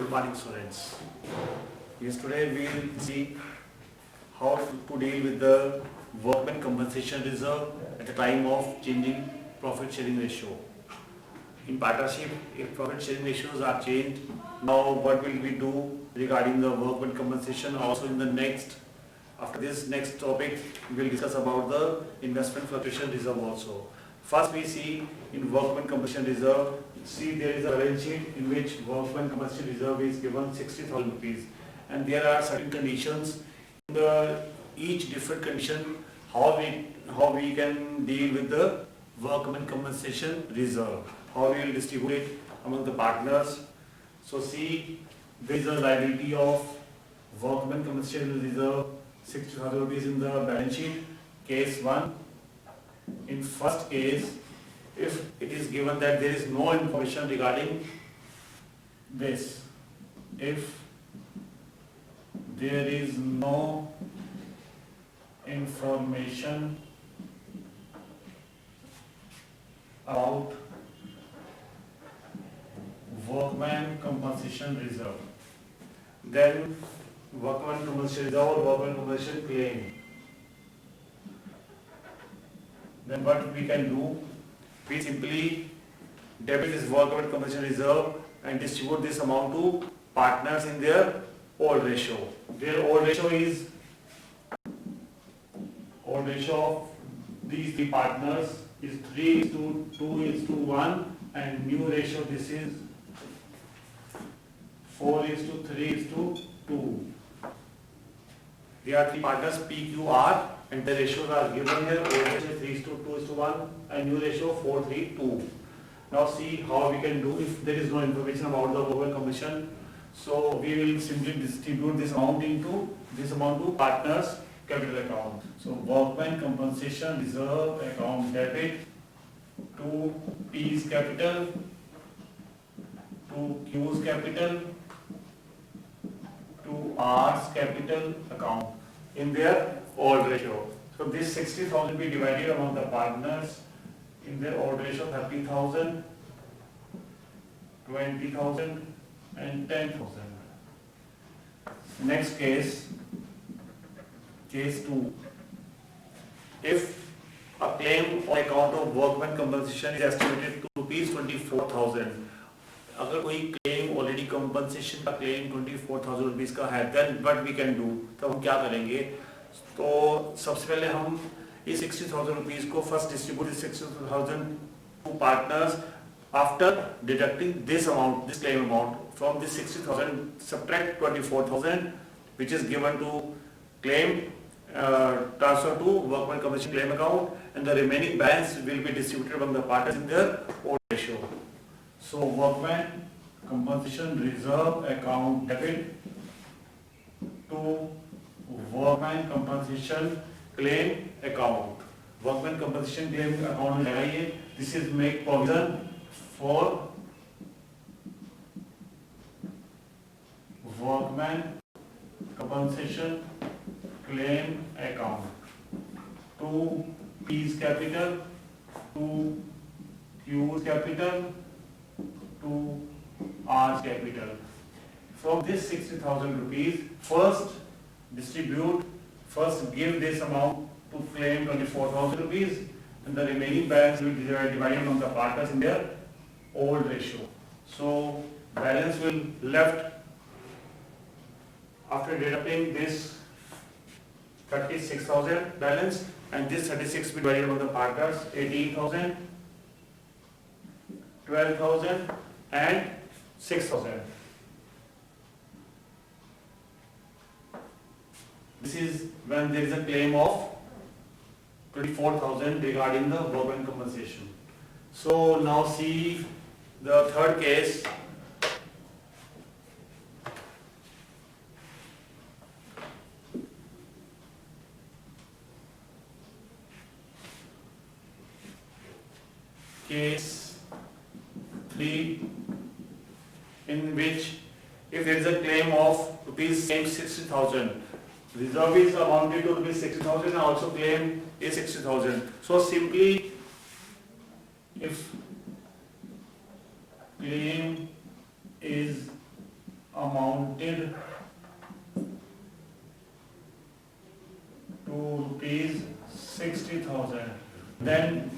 Morning students. Yes, today we will see how to deal with the workman compensation reserve at the time of changing profit sharing ratio. In partnership, if profit sharing ratios are changed, now what will we do regarding the workman compensation? Also in the next, after this next topic, we will discuss about the investment fluctuation reserve also. First we see in workman compensation reserve, see there is a balance sheet in which workman compensation reserve is given 60,000 rupees, and there are certain conditions in the each different condition how we can deal with the workman compensation reserve, how we will distribute it among the partners. So see, there is a liability of workman compensation reserve 60,000 rupees in the balance sheet. Case 1. In first case, if it is given that there is no information regarding this, if there is no information about workman compensation reserve, then workman compensation reserve or workman compensation claim, then what we can do, we simply debit this workman compensation reserve and distribute this amount to partners in their old ratio. Their old ratio of these three partners is 3:2:1, and new ratio this is 4:3:2. There are three partners PQR and the ratios are given here. Old ratio 3:2:1 and new ratio 4:3:2. Now see how we can do if there is no information about the workman compensation. So we will simply distribute this amount to partners capital account. So workman compensation reserve account debit to P's capital, to Q's capital, to R's capital account in their old ratio. So this 60,000 will be divided among the partners in their old ratio: 30,000, 20,000 and 10,000. Next case, case 2. If a claim on account of workman compensation is estimated to rupees 24,000, अगर कोई claim already compensation का claim 24,000 rupees का है, then what we can do, तो हम क्या करेंगे? तो सबसे पहले हम इस 60,000 रुपीज को first distribute 60,000 to partners after deducting this amount, this claim amount from this 60,000, subtract 24,000 which is given to claim, transfer to workman compensation claim account, and the remaining balance will be distributed among the partners in their own ratio. So workman compensation reserve account debit to workman compensation claim account. Workman compensation claim account में लगाइए. This is make provision for workman compensation claim account to P's capital, to Q's capital, to R's capital. From this 60,000 rupees, first give this amount to claim 24,000 rupees, and the remaining balance will be divided among the partners in their old ratio. So balance will left after deducting this 36,000 balance, and this 36 will be divided among the partners: 18,000, 12,000 and 6,000. This is when there is a claim of 24,000 regarding the workman compensation. So now see the third case. Case 3, in which if there is a claim of rupees 60,000, reserve is amounted to rupees 60,000 and also claim is 60,000. So simply, if claim is amounted to rupees 60,000. Then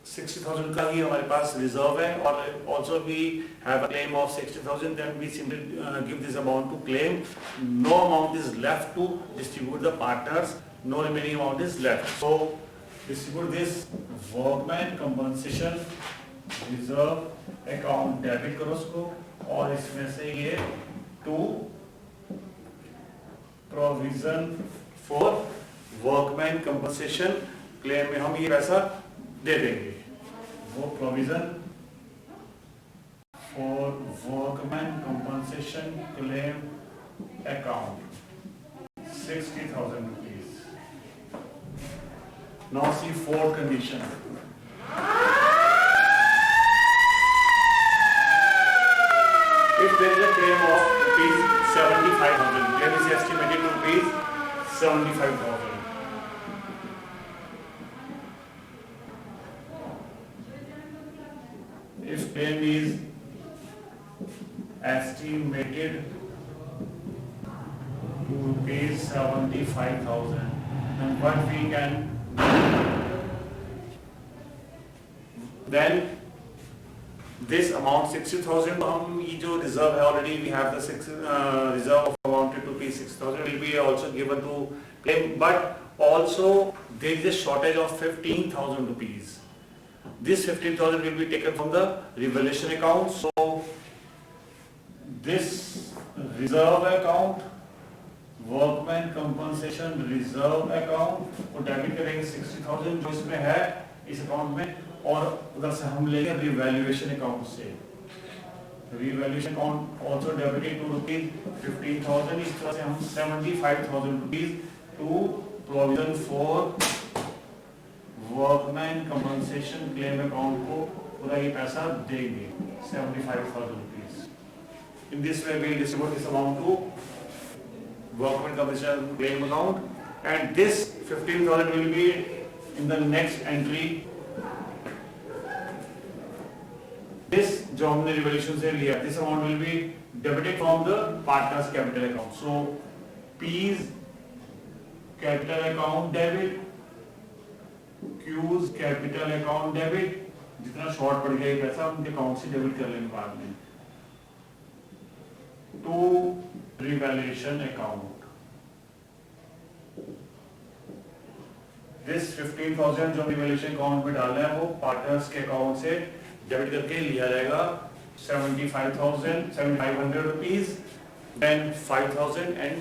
60,000 का ही हमारे पास reserve है और also we have a claim of 60,000. Then we simply give this amount to claim. No amount is left to distribute the partners. No remaining amount is left. So distribute this workman compensation reserve account debit करो उसको और इसमें से ये to provision for workman compensation claim में हम ये पैसा दे देंगे. वो provision for workman compensation claim account 60,000 rupees. Now see fourth condition. If there is a claim of rupees 75,000, claim is estimated to rupees 75,000. If claim is estimated to rupees 75,000, then what we can then this amount 60,000 हम ये जो reserve है already we have the reserve of amounted to rupees 6,000 will be also given to claim, but also there is a shortage of 15,000 rupees. This 15,000 will be taken from the revaluation account. So this reserve account, workman compensation reserve account को debit करेंगे 60,000 जो इसमें है इस account में और उधर से हम लेंगे रिवैल्यूएशन अकाउंट से. Revaluation account also debited to rupees 15,000. इस तरह से हम 75,000 rupees to provision for workman compensation claim account को पूरा ये पैसा देंगे 75,000 rupees. In this way we will distribute this amount to workman compensation claim account, and this 15,000 will be in the next entry. This जो हमने revaluation से लिया, this amount will be debited from the partners capital account. So P's capital account debit, Q's capital account debit, जितना short पड़ गया ये पैसा उनके अकाउंट से डेबिट कर लेंगे बाद में, टू रिवैल्यूएशन अकाउंट. दिस 15,000 जो रिवैल्यूएशन अकाउंट में डालना है वो पार्टनर्स के अकाउंट से डेबिट करके लिया जाएगा 75,500 rupees, then 5,000 and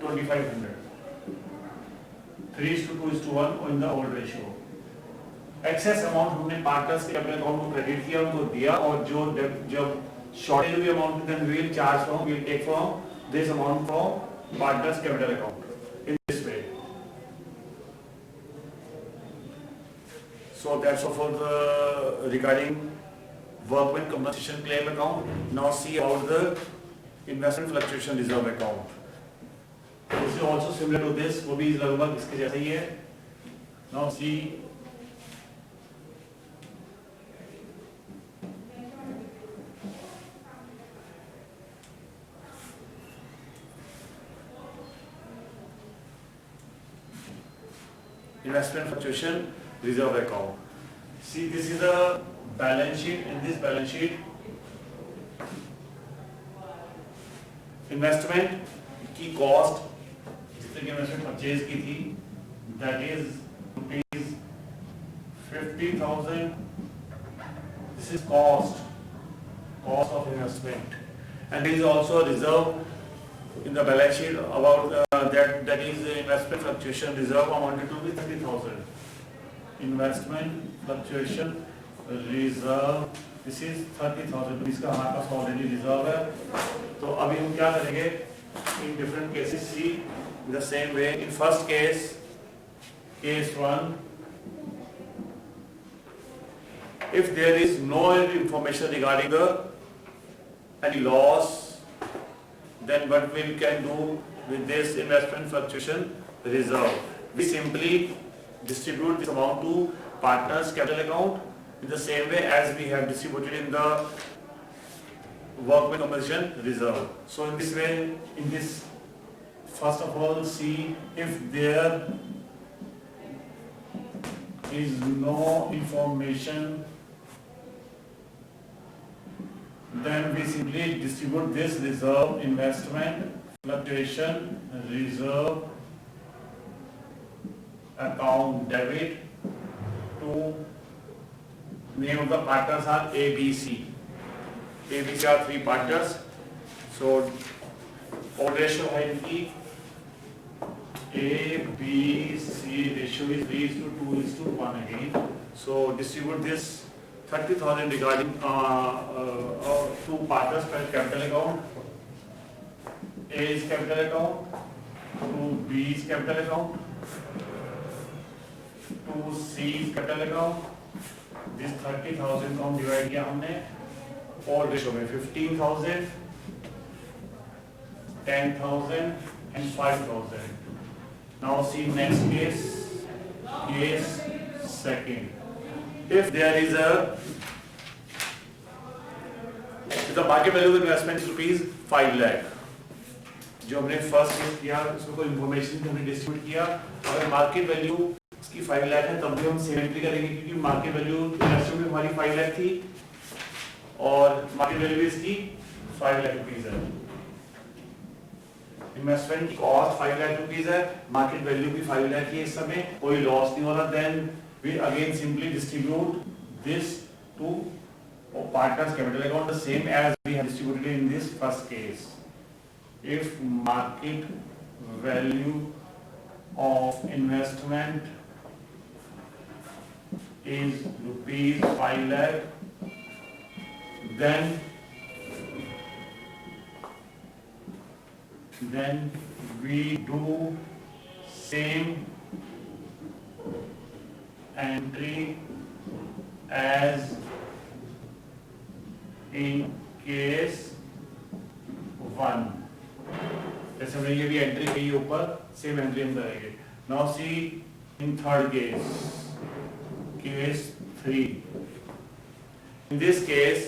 2,500. 3:2:1 in the old ratio. Excess amount हमने पार्टनर्स के अपने अकाउंट को क्रेडिट किया, उनको दिया, और जो जब शॉर्टेज हुई amount then we will charge from, we will take from this amount from partners capital account in this way. So that's all for the regarding workman compensation claim account. Now see about the investment fluctuation reserve account. This is also similar to this, वो भी लगभग इसके जैसा ही है. Now see investment fluctuation reserve account. See, this is the balance sheet. In this balance sheet, investment की cost जितने की investment purchase की थी, that is rupees 50,000. This is cost of investment, and there is also a reserve in the balance sheet about that is the investment fluctuation reserve amounted to be 30,000. Investment fluctuation reserve, this is 30,000 rupees का हमारे पास already reserve है. तो अभी हम क्या करेंगे, in different cases see the same way. In first case, case 1, if there is no information regarding the any loss, then what we can do with this investment fluctuation reserve, we simply distribute this amount to partners capital account in the same way as we have distributed in the workman compensation reserve. So in this way, in this, first of all, see if there is no information, then we simply distribute this reserve investment fluctuation reserve account debit to name of the partners are ABC. ABC are three partners. So odd ratio है इनकी A, B, C ratio is 3:2:1 again. So distribute this 30,000 regarding two partners per capital account. A is capital account, to B is capital account, to C is capital account. This 30,000 को हम divide किया हमने और ratio में 15,000, 10,000 and 5,000. Now see next case, case second. If there is if the market value of the investment is rupees 5 lakh, जो हमने first case किया उसमें कोई इन्फॉर्मेशन हमने डिस्ट्रीब्यूट किया, अगर मार्केट वैल्यू इसकी 5 लाख है तब भी हम सेम एंट्री करेंगे क्योंकि मार्केट वैल्यू इन्वेस्टमेंट में हमारी 5 लाख थी और मार्केट वैल्यू इसकी 5 लाख रुपीस है। इन्वेस्टमेंट की कॉस्ट 5 लाख रुपीस है, मार्केट वैल्यू भी 5 लाख ही है इस समय, कोई लॉस नहीं हो रहा। Then we again simply distribute this to partners capital account the same as we have distributed in this first case. If market value of investment is rupees 5 lakh, then we do same entry as in case 1. जैसे हमने ये भी entry की ऊपर same entry हम करेंगे। Now see in third case, case 3. In this case,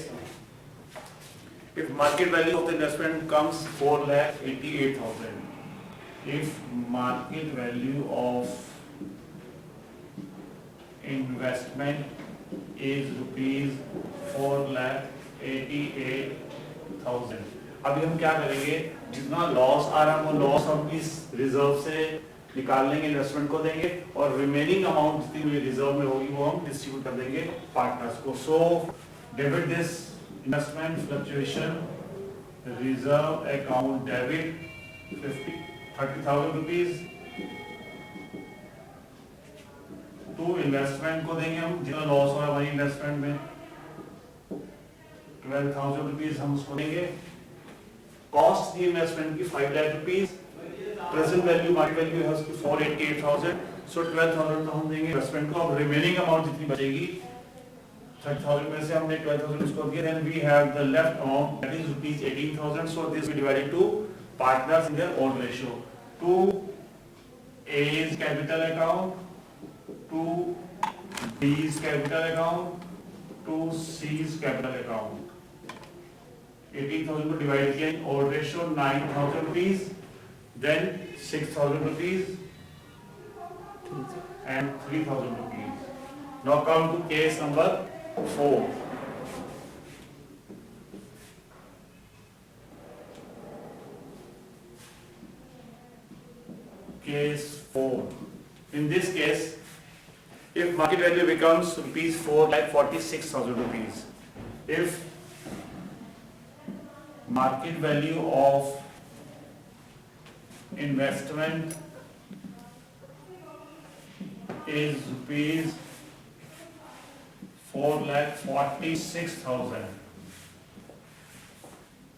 if market value of the investment comes 4,88,000, if market value of investment is rupees 4,88,000, अभी हम क्या करेंगे, जितना लॉस आ रहा है वो लॉस हम इस रिजर्व से निकाल लेंगे, इन्वेस्टमेंट को देंगे और रिमेनिंग अमाउंट जितनी रिजर्व में होगी वो हम डिस्ट्रीब्यूट कर देंगे पार्टनर्स को। So debit this investment fluctuation reserve account debit 30,000 rupees to investment को देंगे हम, जितना लॉस हो रहा है हमारी इन्वेस्टमेंट में 12,000 रुपीज हम उसको देंगे। कॉस्ट दी इन्वेस्टमेंट की 5 lakh rupees, present value market value है उसकी 488,000, सो 12,000 तो हम देंगे इन्वेस्टमेंट को। अब रिमेनिंग अमाउंट जितनी बचेगी 30,000 में से हमने 12,000 इसको दिया, then we have the left amount that is rupees 18,000, so this we divided to partners in their own ratio. To A is capital account, to B is capital account, to C is capital account. 18,000 को divide किया in odd ratio 9,000 rupees, then 6,000 rupees and 3,000 rupees. Now come to case number 4. Case 4. In this case, if market value becomes rupees 4,46,000 rupees, if market value of investment is rupees 4,46,000.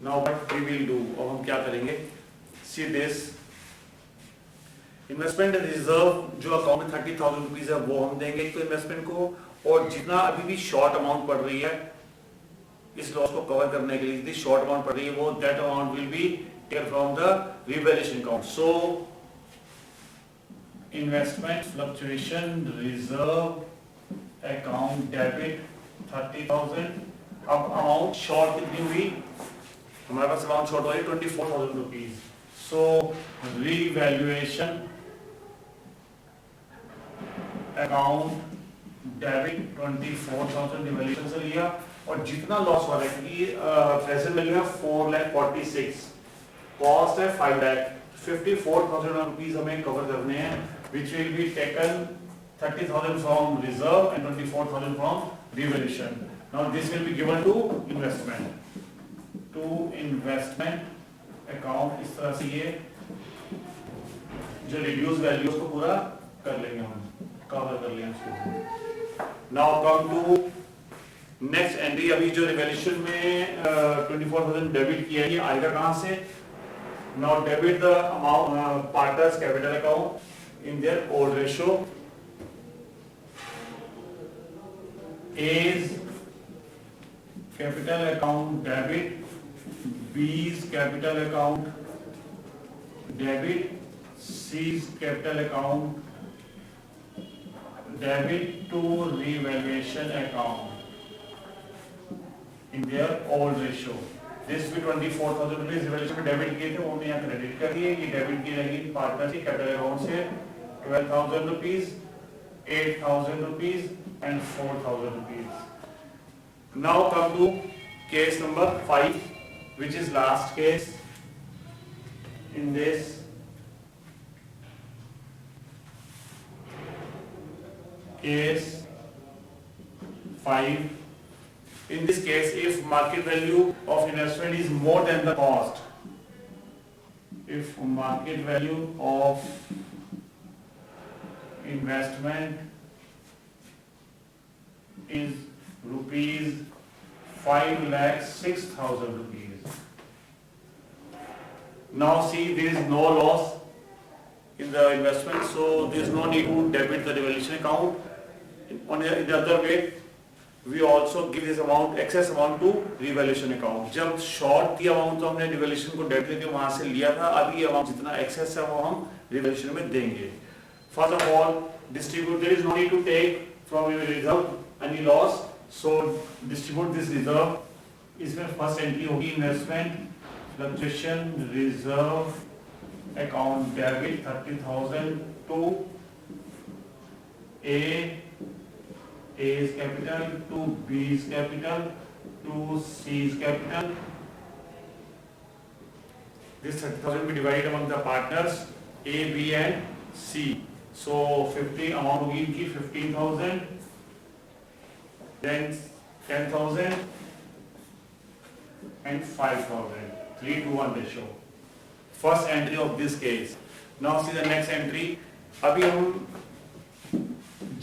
Now what we will do, अब हम क्या करेंगे, see this investment reserve जो account में 30,000 rupees है वो हम देंगे तो इन्वेस्टमेंट को, और जितना अभी भी शॉर्ट अमाउंट पड़ रही है इस लॉस को कवर करने के लिए जितनी शॉर्ट अमाउंट पड़ रही है वो that amount will be taken from the revaluation account. So investment fluctuation reserve account debit 30,000। अब अमाउंट शॉर्ट कितनी हुई हमारे पास अमाउंट शॉर्ट हो रही है 24,000 रुपीज. सो रीवैल्यूएशन अकाउंट डेबिट 24,000 रिवैल्यूएशन से लिया और जितना लॉस हो रहा है क्योंकि प्रेजेंट वैल्यू है 4,46,000, कॉस्ट है 5 लाख, 54,000 रुपीज हमें कवर करने हैं which will be taken 30,000 from reserve and 24,000 from revaluation. Now this will be given to investment. To investment account इस तरह से ये जो reduce value उसको पूरा कर लेंगे हम, कवर कर लेंगे उसको. Now come to next entry. अभी जो revaluation में 24,000 डेबिट किया है ये आएगा कहाँ से? Now debit the amount partners capital account in their old ratio. A's capital account debit, B's capital account debit, C's capital account debit to revaluation account in their old ratio. This भी 24,000 rupees revaluation में debit किए थे, वो हमने यहाँ credit कर दिए. ये डेबिट की रहेगी पार्टनर की कैपिटल अकाउंट से 12,000 rupees, 8,000 rupees and 4,000 rupees. Now come to case number 5, which is last case in this. Case 5. In this case, if market value of investment is more than the cost, if market value of investment is rupees 5,06,000 rupees. Now see, there is no loss in the investment, so there is no need to debit the revaluation account. On the other way, we also give this amount, excess amount to revaluation account. जब short की amount तो हमने revaluation को debit करके वहाँ से लिया था, अभी ये amount जितना excess है वो हम revaluation में देंगे. First of all, distribute. There is no need to take from your reserve any loss, so distribute this reserve. इसमें first entry होगी investment fluctuation reserve account debit 30,000 to A's capital, to B's capital, to C's capital. This 30,000 will be divided among the partners A, B and C. So 50 amount होगी इनकी 15,000. Then 10,000 and 5,000, 3:1 ratio. First entry of this case. Now see the next entry. अभी हम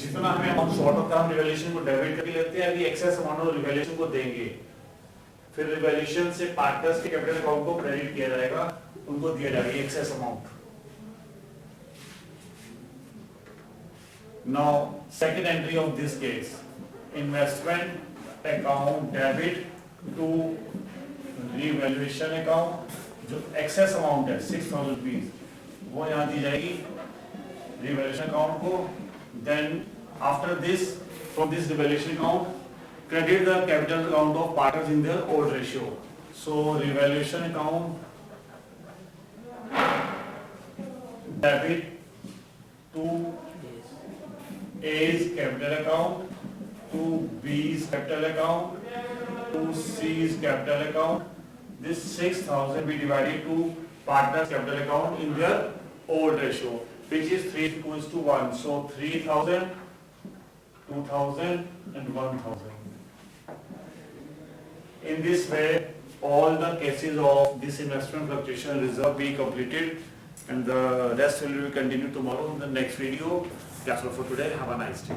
जितना हमें amount short होता है हम revaluation को डेबिट करके लेते हैं, अभी एक्सेस अमाउंट रिवैल्यूएशन को देंगे, फिर रिवैल्यूएशन से पार्टनर्स के कैपिटल अकाउंट को क्रेडिट किया जाएगा, उनको दिया जाएगा excess amount. Now second entry of this case. Investment account debit to revaluation account. जो excess amount है 6,000 रुपीज वो यहाँ दी जाएगी revaluation account को. Then after this, from this revaluation account, credit the capital account of partners in their old ratio. So revaluation account debit to A's capital account, to B's capital account, to C's capital account. This 6,000 be divided to partners capital account in their old ratio, which is 3:1. So 3,000, 2,000 and 1,000. In this way, all the cases of this investment fluctuation reserve be completed, and the rest will be continued tomorrow in the next video. That's all for today. Have a nice day.